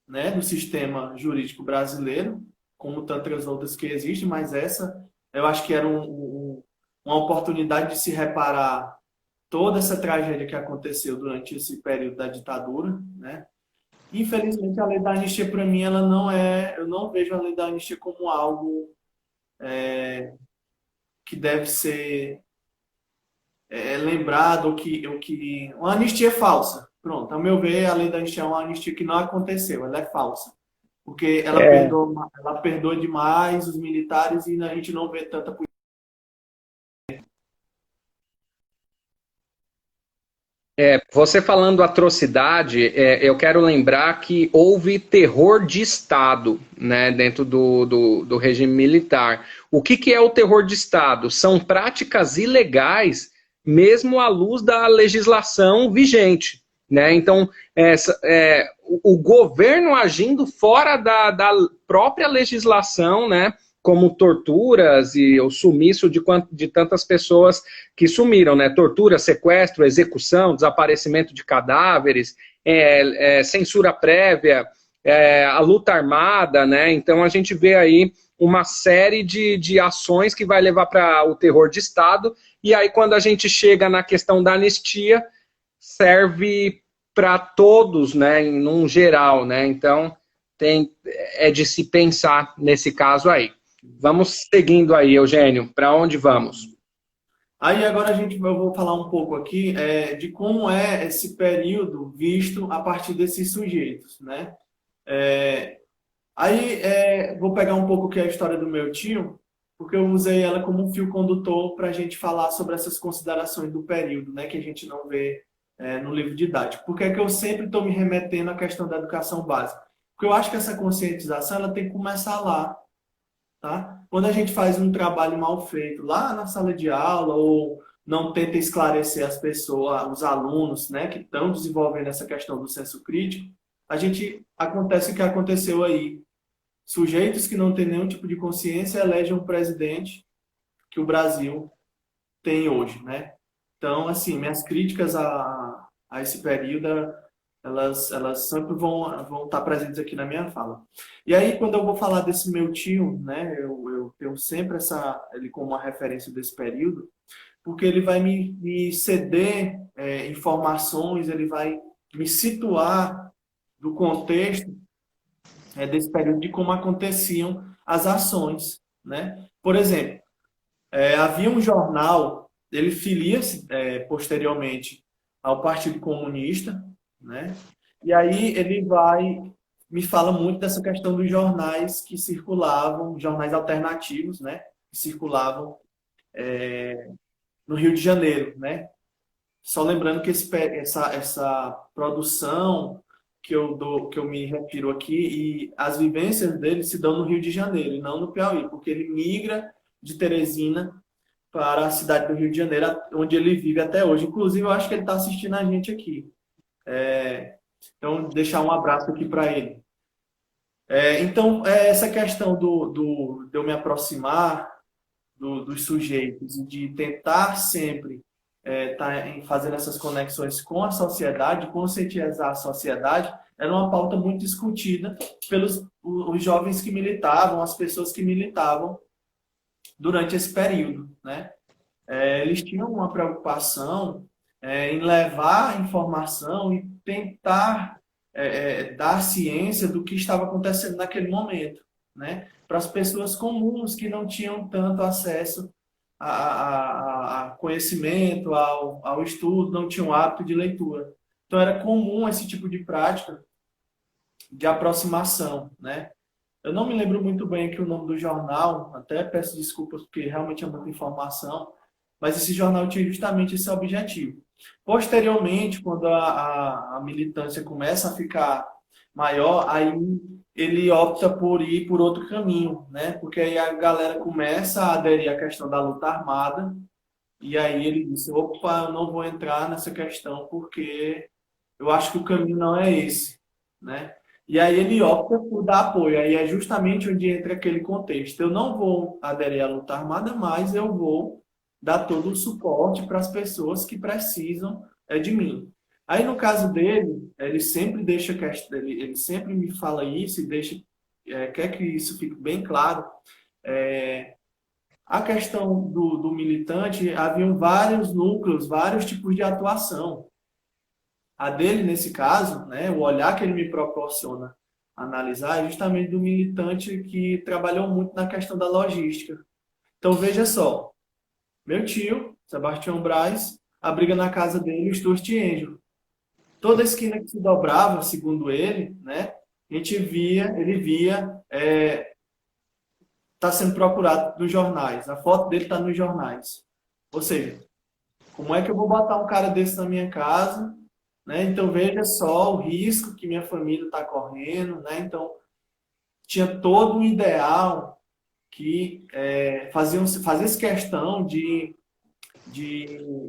né, do sistema jurídico brasileiro, como tantas outras que existem, mas essa eu acho que era uma oportunidade de se reparar toda essa tragédia que aconteceu durante esse período da ditadura, né? Infelizmente, a lei da anistia, para mim, ela não eu não vejo a lei da anistia como algo que deve ser lembrado, uma anistia falsa. Pronto, a meu ver, a lei da anistia é uma anistia que não aconteceu, ela é falsa. Porque ela perdoa demais os militares e a gente não vê tanta política. Você falando atrocidade, eu quero lembrar que houve terror de Estado, né, dentro do regime militar. O que é o terror de Estado? São práticas ilegais, mesmo à luz da legislação vigente, né? Então, o governo agindo fora da própria legislação, né? Como torturas e o sumiço de tantas pessoas que sumiram, né? Tortura, sequestro, execução, desaparecimento de cadáveres, censura prévia, a luta armada, né? Então a gente vê aí uma série de ações que vai levar para o terror de Estado, e aí quando a gente chega na questão da anistia, serve para todos, né, em um geral, né? Então, é de se pensar nesse caso aí. Vamos seguindo aí, Eugênio. Para onde vamos? Aí agora eu vou falar um pouco aqui de como é esse período visto a partir desses sujeitos, né? Vou pegar um pouco aqui a história do meu tio, porque eu usei ela como um fio condutor para a gente falar sobre essas considerações do período, né? Que a gente não vê no livro didático. Por que é que eu sempre estou me remetendo à questão da educação básica? Porque eu acho que essa conscientização ela tem que começar lá, tá? Quando a gente faz um trabalho mal feito lá na sala de aula ou não tenta esclarecer as pessoas, os alunos, né, que estão desenvolvendo essa questão do senso crítico, acontece o que aconteceu aí. Sujeitos que não têm nenhum tipo de consciência elegem um presidente que o Brasil tem hoje, né? Então, assim, minhas críticas a esse período, elas sempre vão estar presentes aqui na minha fala. E aí, quando eu vou falar desse meu tio, né, eu tenho sempre ele como uma referência desse período, porque ele vai me ceder informações, ele vai me situar do contexto desse período de como aconteciam as ações, né? Por exemplo, havia um jornal, ele filia-se posteriormente ao Partido Comunista, né? E aí ele me fala muito dessa questão dos jornais que circulavam, jornais alternativos, né? Que circulavam no Rio de Janeiro, né? Só lembrando que essa produção que eu me refiro aqui e as vivências dele se dão no Rio de Janeiro e não no Piauí, porque ele migra de Teresina para a cidade do Rio de Janeiro, onde ele vive até hoje. Inclusive, eu acho que ele está assistindo a gente aqui. Então, deixar um abraço aqui para ele. Então, essa questão de eu me aproximar dos sujeitos e de tentar sempre fazendo essas conexões com a sociedade, conscientizar a sociedade, era uma pauta muito discutida pelos os jovens que militavam, as pessoas que militavam durante esse período, né? Eles tinham uma preocupação em levar informação e tentar dar ciência do que estava acontecendo naquele momento, né? Para as pessoas comuns que não tinham tanto acesso a conhecimento, ao estudo, não tinham hábito de leitura. Então era comum esse tipo de prática de aproximação, né? Eu não me lembro muito bem aqui o nome do jornal, até peço desculpas porque realmente é muita informação, mas esse jornal tinha justamente esse objetivo. Posteriormente, quando a militância começa a ficar maior, aí ele opta por ir por outro caminho, né? Porque aí a galera começa a aderir à questão da luta armada, e aí ele disse, opa, eu não vou entrar nessa questão porque eu acho que o caminho não é esse, né? E aí ele opta por dar apoio. Aí é justamente onde entra aquele contexto. Eu não vou aderir à luta armada, mas eu vou dar todo o suporte para as pessoas que precisam de mim. Aí no caso dele, ele sempre deixa ele sempre me fala isso e quer que isso fique bem claro. A questão do militante, haviam vários núcleos, vários tipos de atuação. A dele, nesse caso, né, o olhar que ele me proporciona analisar é justamente do militante que trabalhou muito na questão da logística. Então, veja só, meu tio, Sebastião Braz, abriga na casa dele o Stuart Angel. Toda esquina que se dobrava, segundo ele, né, ele via tá sendo procurado nos jornais. A foto dele está nos jornais. Ou seja, como é que eu vou botar um cara desse na minha casa, né? Então, veja só o risco que minha família está correndo, né? Então, tinha todo um ideal que fazia questão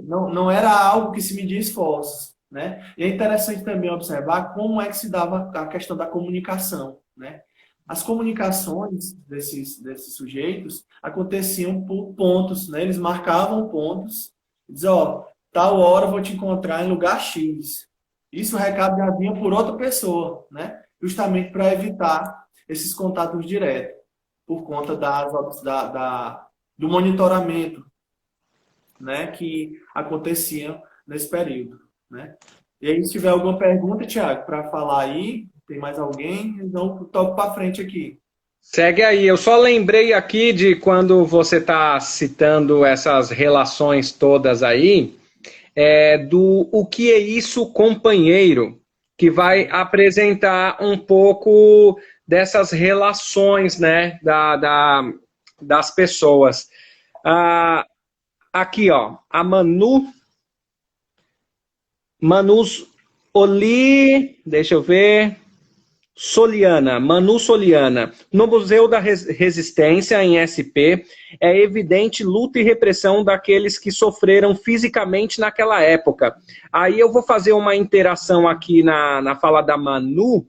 não era algo que se media esforços, né? E é interessante também observar como é que se dava a questão da comunicação, né? As comunicações desses sujeitos aconteciam por pontos, né? Eles marcavam pontos, diziam, ó, tal hora eu vou te encontrar em lugar X. Isso o recado já vinha por outra pessoa, né? Justamente para evitar esses contatos diretos, por conta do monitoramento, né, que acontecia nesse período. né? E aí, se tiver alguma pergunta, Thiago, para falar aí, tem mais alguém? Então, toco para frente aqui. Segue aí. Eu só lembrei aqui de quando você está citando essas relações todas aí, do O Que É Isso, Companheiro, que vai apresentar um pouco dessas relações, né, das pessoas. Ah, aqui, ó, a Manus Oli, deixa eu ver. Soliana, Manu Soliana. No Museu da Resistência, em SP, é evidente luta e repressão daqueles que sofreram fisicamente naquela época. Aí eu vou fazer uma interação aqui na fala da Manu.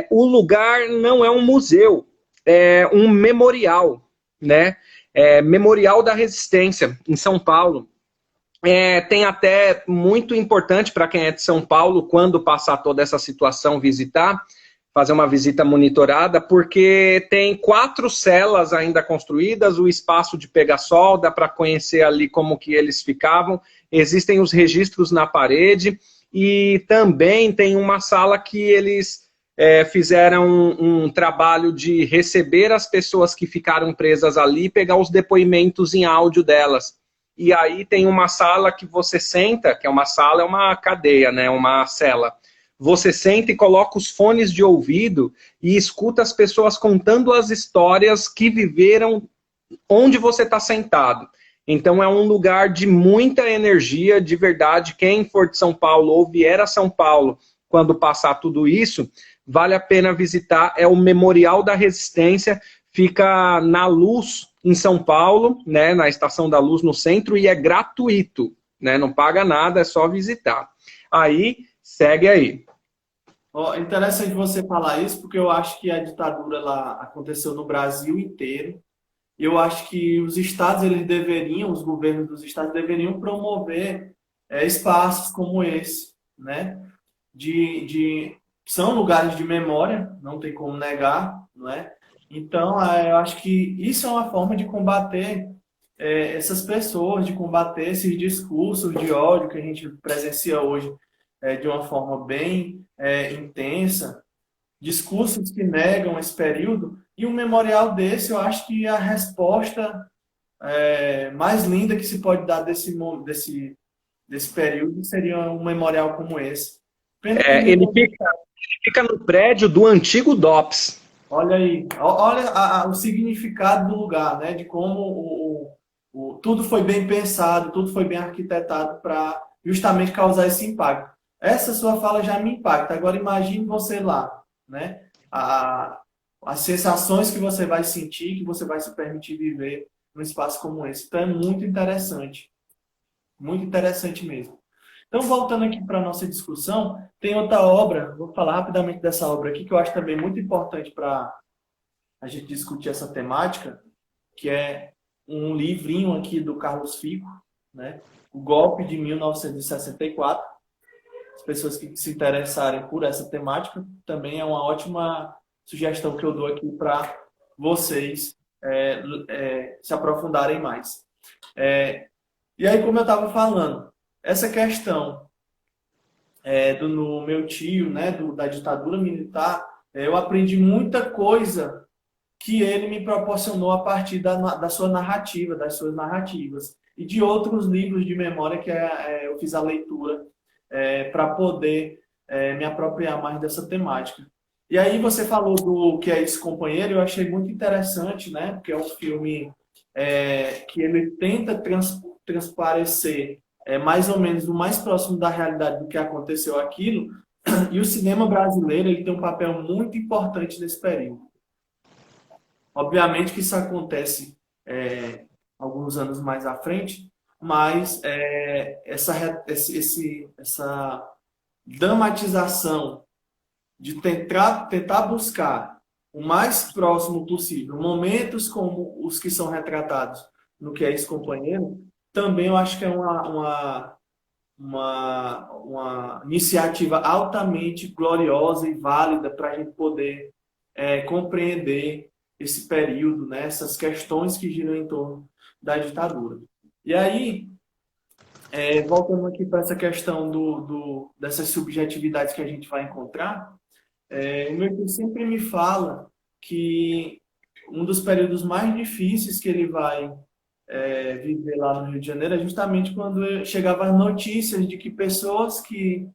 O lugar não é um museu, é um memorial, né? Memorial da Resistência, em São Paulo. Tem até muito importante para quem é de São Paulo, quando passar toda essa situação, visitar, fazer uma visita monitorada, porque tem 4 celas ainda construídas, o espaço de pegar-sol, dá para conhecer ali como que eles ficavam, existem os registros na parede, e também tem uma sala que eles fizeram um trabalho de receber as pessoas que ficaram presas ali e pegar os depoimentos em áudio delas. E aí tem uma sala que você senta, que é uma sala, é uma cadeia, né? Uma cela. Você senta e coloca os fones de ouvido e escuta as pessoas contando as histórias que viveram onde você está sentado. Então é um lugar de muita energia, de verdade. Quem for de São Paulo ou vier a São Paulo quando passar tudo isso, vale a pena visitar. É o Memorial da Resistência, fica na Luz, em São Paulo, né, na Estação da Luz, no centro, e é gratuito, né, não paga nada, é só visitar. Aí, segue aí. Interessante você falar isso, porque eu acho que a ditadura lá aconteceu no Brasil inteiro. E eu acho que os estados, os governos dos estados deveriam promover espaços como esse, né? São lugares de memória, não tem como negar, não é? Então, eu acho que isso é uma forma de combater essas pessoas, de combater esses discursos de ódio que a gente presencia hoje de uma forma bem intensa, discursos que negam esse período, e um memorial desse, eu acho que é a resposta mais linda que se pode dar desse período seria um memorial como esse. Pena que Ele fica no prédio do antigo DOPS. olha aí, olha o significado do lugar, né? De como tudo foi bem pensado, tudo foi bem arquitetado para justamente causar esse impacto. Essa sua fala já me impacta. Agora imagine você lá, né? As sensações que você vai sentir, que você vai se permitir viver num espaço como esse. Então é muito interessante mesmo. Então, voltando aqui para a nossa discussão, tem outra obra, vou falar rapidamente dessa obra aqui, que eu acho também muito importante para a gente discutir essa temática, que é um livrinho aqui do Carlos Fico, né? O Golpe de 1964. As pessoas que se interessarem por essa temática, também é uma ótima sugestão que eu dou aqui para vocês se aprofundarem mais. E aí, como eu estava falando, essa questão no meu tio, né, da ditadura militar, eu aprendi muita coisa que ele me proporcionou a partir da sua narrativa, das suas narrativas, e de outros livros de memória que eu fiz a leitura para poder me apropriar mais dessa temática. E aí você falou do Que É Isso, Companheiro, eu achei muito interessante, né, porque é um filme que ele tenta transparecer mais ou menos o mais próximo da realidade do que aconteceu aquilo, e o cinema brasileiro ele tem um papel muito importante nesse período. Obviamente que isso acontece alguns anos mais à frente, mas essa dramatização de tentar buscar o mais próximo possível momentos como os que são retratados no Que É Isso, Companheiro, também eu acho que é uma iniciativa altamente gloriosa e válida para a gente poder compreender esse período, né, essas questões que giram em torno da ditadura. E aí, Voltando aqui para essa questão dessas subjetividades que a gente vai encontrar, o meu tio sempre me fala que um dos períodos mais difíceis que ele vai viver lá no Rio de Janeiro é justamente quando chegava as notícias de que pessoas que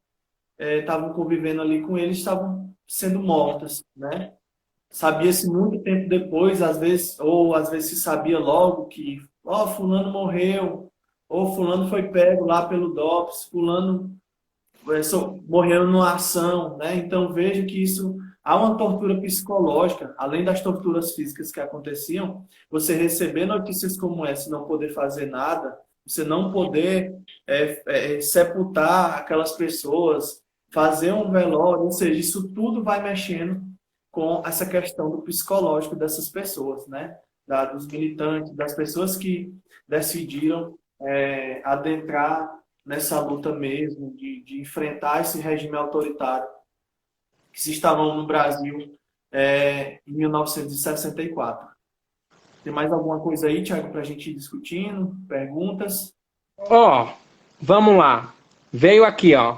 estavam convivendo ali com ele estavam sendo mortas, né? Sabia-se muito tempo depois, às vezes, ou às vezes se sabia logo que, ó, fulano morreu, ou fulano foi pego lá pelo DOPS, fulano morreu numa ação, né? Então veja que isso há uma tortura psicológica, além das torturas físicas que aconteciam, você receber notícias como essa, e não poder fazer nada, você não poder sepultar aquelas pessoas, fazer um velório, ou seja, isso tudo vai mexendo com essa questão do psicológico dessas pessoas, né? Dos militantes, das pessoas que decidiram adentrar nessa luta mesmo, de enfrentar esse regime autoritário que se instalou no Brasil em 1964. Tem mais alguma coisa aí, Thiago, para a gente ir discutindo? Perguntas? Ó, vamos lá. Veio aqui, ó.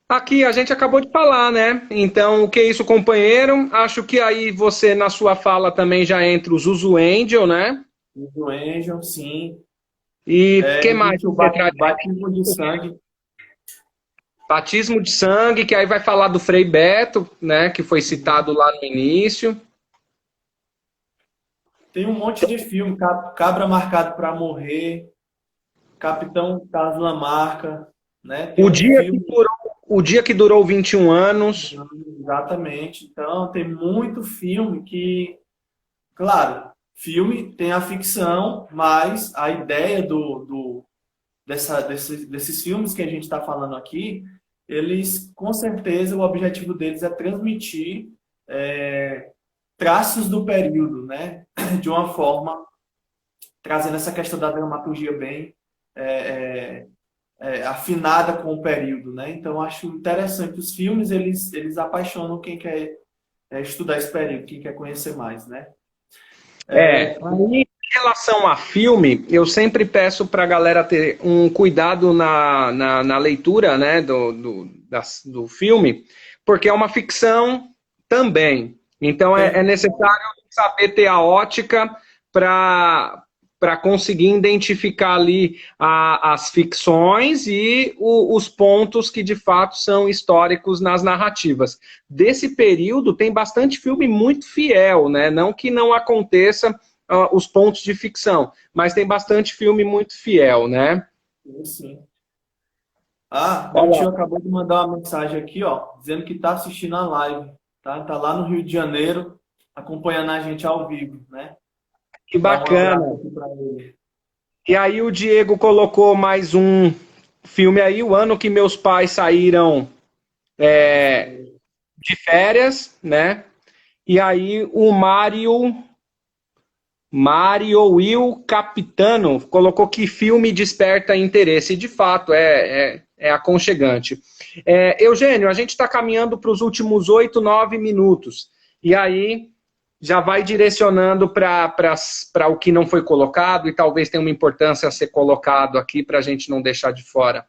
Aqui a gente acabou de falar, né? Então, o que é isso, companheiro? Acho que aí você, na sua fala, também já entra o Zuzu Angel, né? Do Angel, sim. E o que mais Existe o você traz? batismo de sangue. Batismo de sangue, que aí vai falar do Frei Beto, né? Que foi citado lá no início. Tem um monte de filme, Cabra Marcado para Morrer, Capitão Carlos Lamarca, né? Tem O um dia que filme, durou, o dia que durou 21 anos. exatamente. Então, tem muito filme que, claro, filme tem a ficção, mas a ideia desses filmes que a gente está falando aqui, eles, com certeza, o objetivo deles é transmitir traços do período, né? De uma forma, trazendo essa questão da dramaturgia bem é, afinada com o período, né? Então, acho interessante. Os filmes, eles apaixonam quem quer estudar esse período, quem quer conhecer mais, né? Em relação a filme, eu sempre peço para a galera ter um cuidado na leitura, né, do filme, porque é uma ficção também. Então é necessário saber ter a ótica para conseguir identificar ali as ficções e os pontos que de fato são históricos nas narrativas. Desse período tem bastante filme muito fiel, né? Não que não aconteça os pontos de ficção, mas tem bastante filme muito fiel, né? Sim. Ah, meu Olha tio lá, acabou de mandar uma mensagem aqui, ó, dizendo que está assistindo a live, tá? Tá lá no Rio de Janeiro, acompanhando a gente ao vivo, né? que Dá um abraço bacana. aqui para ele. E aí o Diego colocou mais um filme aí, o ano que meus pais saíram de férias, né? E aí o Mário Will Capitano colocou que filme desperta interesse. E de fato, é aconchegante. Eugênio, a gente está caminhando para os últimos 8, 9 minutos. E aí já vai direcionando para o que não foi colocado e talvez tenha uma importância a ser colocado aqui para a gente não deixar de fora.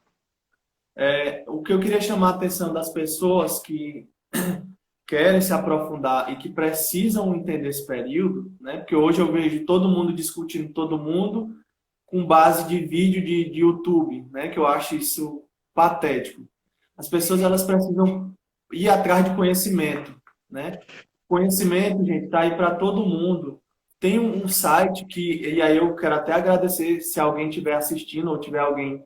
O que eu queria chamar a atenção das pessoas que querem se aprofundar e que precisam entender esse período, né? Porque hoje eu vejo todo mundo discutindo todo mundo com base de vídeo de YouTube, né? Que eu acho isso patético. As pessoas elas precisam ir atrás de conhecimento, né? Conhecimento, gente, tá aí para todo mundo. Tem um site e aí eu quero até agradecer se alguém estiver assistindo ou tiver alguém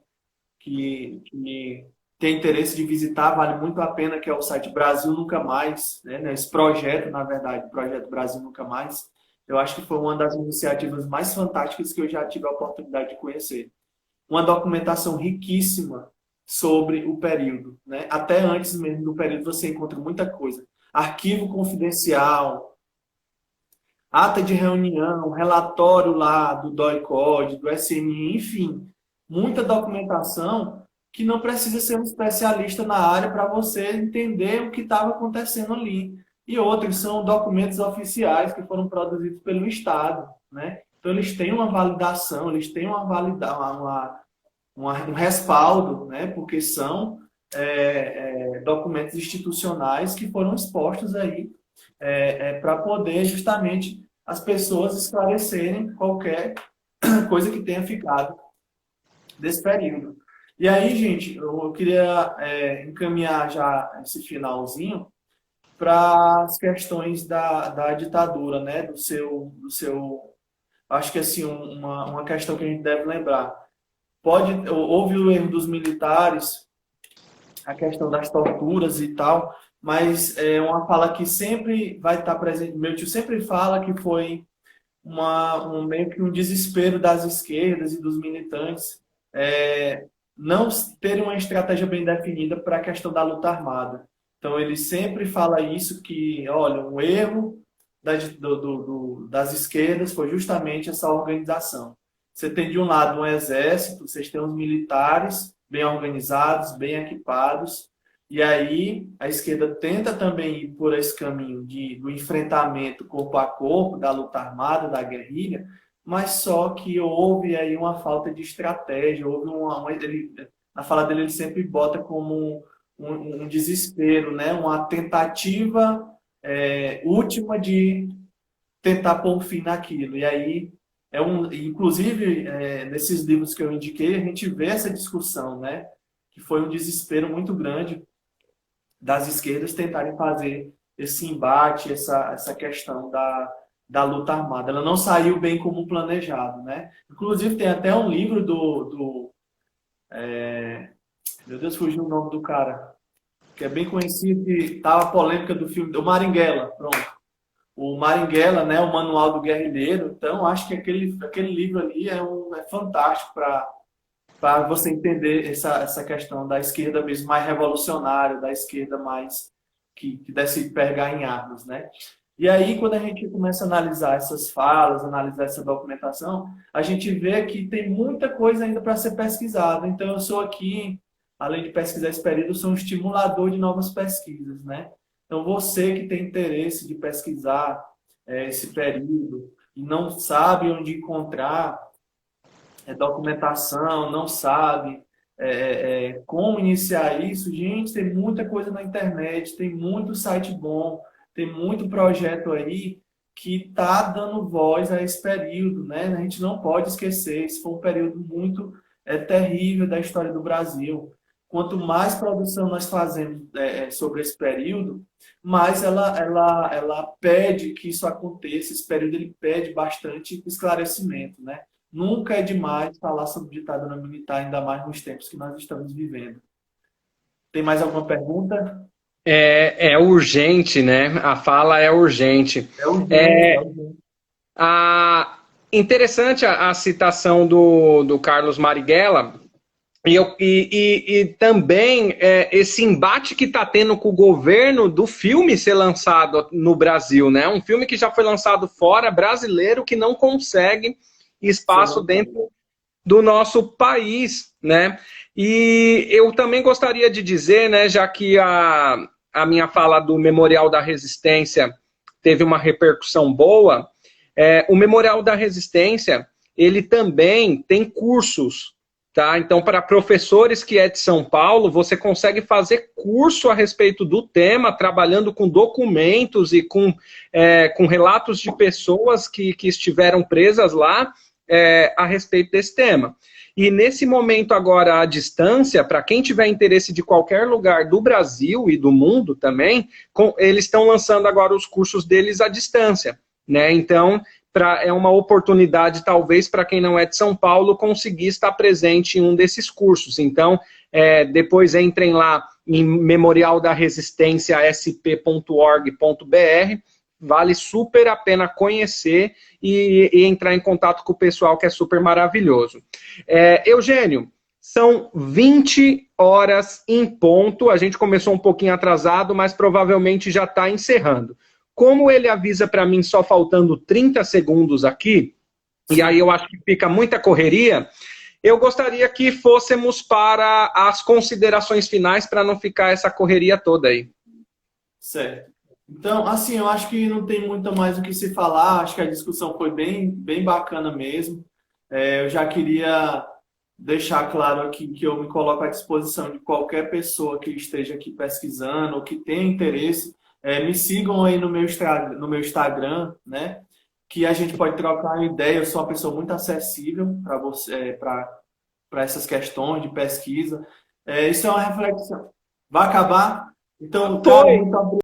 que tem interesse de visitar, vale muito a pena, que é o site Brasil Nunca Mais, né? Esse projeto, na verdade, o projeto Brasil Nunca Mais, eu acho que foi uma das iniciativas mais fantásticas que eu já tive a oportunidade de conhecer. Uma documentação riquíssima sobre o período, né? Até antes mesmo do período você encontra muita coisa. Arquivo confidencial, ata de reunião, relatório lá do DOI-CODE, do SNI, enfim, muita documentação que não precisa ser um especialista na área para você entender o que estava acontecendo ali. E outros são documentos oficiais que foram produzidos pelo Estado, né? Então eles têm uma validação, eles têm um respaldo, né? Porque são documentos institucionais que foram expostos aí para poder justamente as pessoas esclarecerem qualquer coisa que tenha ficado desse período. E aí, gente, eu queria encaminhar já esse finalzinho para as questões da ditadura, né? Acho que assim, uma questão que a gente deve lembrar. Houve o erro dos militares, a questão das torturas e tal, mas é uma fala que sempre vai estar presente. Meu tio sempre fala que foi meio que um desespero das esquerdas e dos militantes não terem uma estratégia bem definida para a questão da luta armada. Então, ele sempre fala isso, que, olha, um erro das esquerdas foi justamente essa organização. Você tem, de um lado, um exército, vocês têm os militares bem organizados, bem equipados, e aí a esquerda tenta também ir por esse caminho do enfrentamento corpo a corpo, da luta armada, da guerrilha, mas só que houve aí uma falta de estratégia, houve na fala dele ele sempre bota como um desespero, né? Uma tentativa última de tentar pôr fim naquilo. E aí, inclusive, nesses livros que eu indiquei, a gente vê essa discussão, né? Que foi um desespero muito grande das esquerdas tentarem fazer esse embate, essa questão da luta armada. Ela não saiu bem como planejado, né? Inclusive, tem até um livro meu Deus, fugiu o nome do cara, que é bem conhecido, que tá a polêmica do filme, do Marighella, pronto. O Marighella, né, o Manual do Guerrilheiro. Então, acho que aquele livro ali é fantástico para você entender essa questão da esquerda mesmo mais revolucionária, da esquerda mais que decide pegar em armas, né? E aí, quando a gente começa a analisar essas falas, analisar essa documentação, a gente vê que tem muita coisa ainda para ser pesquisada. Então, eu sou aqui, além de pesquisar esse período, sou um estimulador de novas pesquisas, né? Então, você que tem interesse de pesquisar esse período e não sabe onde encontrar documentação, não sabe como iniciar isso, gente, tem muita coisa na internet, tem muito site bom, tem muito projeto aí que está dando voz a esse período, né? A gente não pode esquecer, esse foi um período muito terrível da história do Brasil. Quanto mais produção nós fazemos sobre esse período, mais ela pede que isso aconteça. Esse período ele pede bastante esclarecimento, né? Nunca é demais falar sobre ditadura militar, ainda mais nos tempos que nós estamos vivendo. Tem mais alguma pergunta? É urgente, né? A fala é urgente. É urgente, é urgente. Interessante a citação do Carlos Marighella. E também esse embate que está tendo com o governo do filme ser lançado no Brasil, né? Um filme que já foi lançado fora, brasileiro, que não consegue espaço dentro do nosso país, né? E eu também gostaria de dizer, né, já que a minha fala do Memorial da Resistência teve uma repercussão boa, o Memorial da Resistência, ele também tem cursos. Tá? Então, para professores que é de São Paulo, você consegue fazer curso a respeito do tema, trabalhando com documentos e com relatos de pessoas que estiveram presas lá a respeito desse tema. E nesse momento agora, à distância, para quem tiver interesse de qualquer lugar do Brasil e do mundo também, eles estão lançando agora os cursos deles à distância, né? Então, é uma oportunidade, talvez, para quem não é de São Paulo, conseguir estar presente em um desses cursos. Então, depois entrem lá em memorialdaresistência.sp.org.br, vale super a pena conhecer e entrar em contato com o pessoal, que é super maravilhoso. Eugênio, são 20 horas em ponto, a gente começou um pouquinho atrasado, mas provavelmente já está encerrando. Como ele avisa para mim só faltando 30 segundos aqui, e aí eu acho que fica muita correria, eu gostaria que fôssemos para as considerações finais para não ficar essa correria toda aí. Certo. Então, assim, eu acho que não tem muito mais o que se falar, acho que a discussão foi bem, bem bacana mesmo. Eu já queria deixar claro aqui que eu me coloco à disposição de qualquer pessoa que esteja aqui pesquisando ou que tenha interesse. Me sigam aí no meu Instagram, né? Que a gente pode trocar uma ideia. Eu sou uma pessoa muito acessível para você, para essas questões de pesquisa. Isso é uma reflexão. Vai acabar? Então, cara, Foi. muito